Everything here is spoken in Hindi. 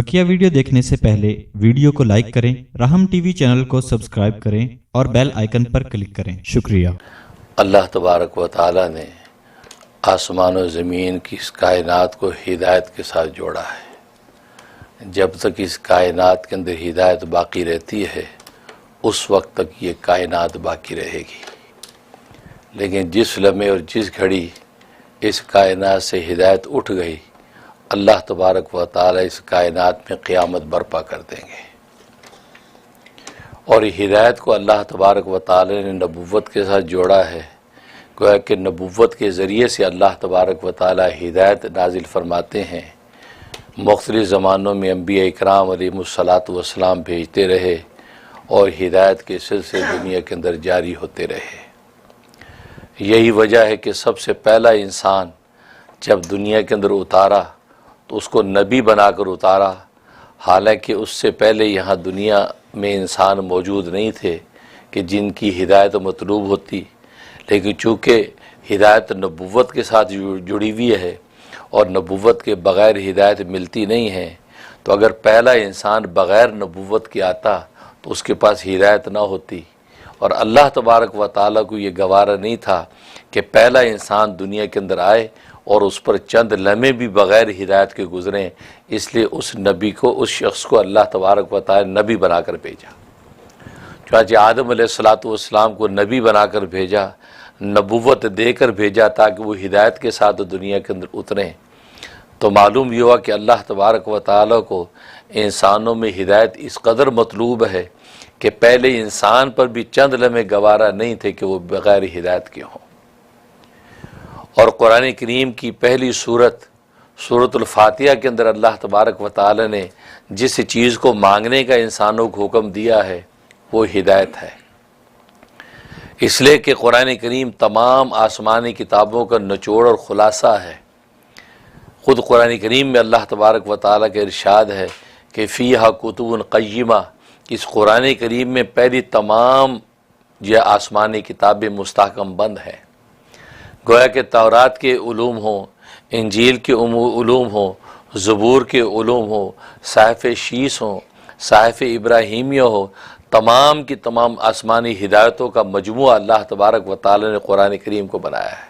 बकिया वीडियो देखने से पहले वीडियो को लाइक करें, राहम टीवी चैनल को सब्सक्राइब करें और बेल आइकन पर क्लिक करें। शुक्रिया। अल्लाह तबारक व तआला ने आसमान और ज़मीन की इस कायनात को हिदायत के साथ जोड़ा है। जब तक इस कायनात के अंदर हिदायत बाकी रहती है उस वक्त तक ये कायनात बाकी रहेगी, लेकिन जिस लम्हे और जिस घड़ी इस कायनात से हिदायत उठ गई, अल्लाह तबारक व तआला इस कायनात में क़यामत बर्पा कर देंगे। और हिदायत को अल्लाह तबारक व तआला ने नबुव्वत के साथ जोड़ा है। गोया कि नबुव्वत के ज़रिए से अल्लाह तबारक व तआला हिदायत नाजिल फरमाते हैं। मुख्तलिफ़ ज़मानों में अंबिया इकराम अलैहिमुस्सलातु वस्सलाम भेजते रहे और हिदायत के सिलसिले दुनिया के अंदर जारी होते रहे। यही वजह है कि सबसे पहला इंसान जब दुनिया के अंदर उतारा तो उसको नबी बनाकर उतारा। हालांकि उससे पहले यहाँ दुनिया में इंसान मौजूद नहीं थे कि जिनकी हिदायत मतलूब होती, लेकिन चूँकि हिदायत नबुव्वत के साथ जुड़ी हुई है और नबुव्वत के बग़ैर हिदायत मिलती नहीं है, तो अगर पहला इंसान बग़ैर नबुव्वत के आता तो उसके पास हिदायत ना होती। और अल्लाह तबारक व तआला को ये गवारा नहीं था कि पहला इंसान दुनिया के अंदर आए और उस पर चंद लम्हे भी बग़ैर हिदायत के गुज़रें, इसलिए उस नबी को, उस शख्स को अल्लाह तबारक व तआला नबी बनाकर भेजा। चुनांचे आदम अलैहिस्सलातु वस्सलाम को नबी बनाकर भेजा, नबुव्वत देकर भेजा ताकि वो हिदायत के साथ दुनिया के अंदर उतरें। तो मालूम ये हुआ कि अल्लाह तबारक व तआला को इंसानों में हिदायत इस कदर मतलूब है कि पहले इंसान पर भी चंद लम्हे गवारा नहीं थे कि वो बग़ैर हिदायत के हों। और कुरान करीम की पहली सूरतुल फातिहा के अंदर अल्लाह तबारक व तआला ने जिस चीज़ को मांगने का इंसानों को हुक्म दिया है वो हिदायत है। इसलिए कि कुरान करीम तमाम आसमानी किताबों का निचोड़ और ख़ुलासा है। ख़ुद कुरान करीम में अल्लाह तबारक व तआला का इरशाद है कि फ़ीहा कुतुबुन क़य्यिमा, इस कुरान करीम में पहली तमाम यह आसमानी किताबें मुस्तहकम बंद हैं। गोया के तौरात के उलूम हों, इंजील के उलूम हों, ज़बूर के उलूम हों, साहिफ़ शीस हों, साहिफ़ इब्राहीमिया हो, तमाम की तमाम आसमानी हिदायतों का मजमूआ अल्लाह तबारक व तआला ने कुरान करीम को बनाया है।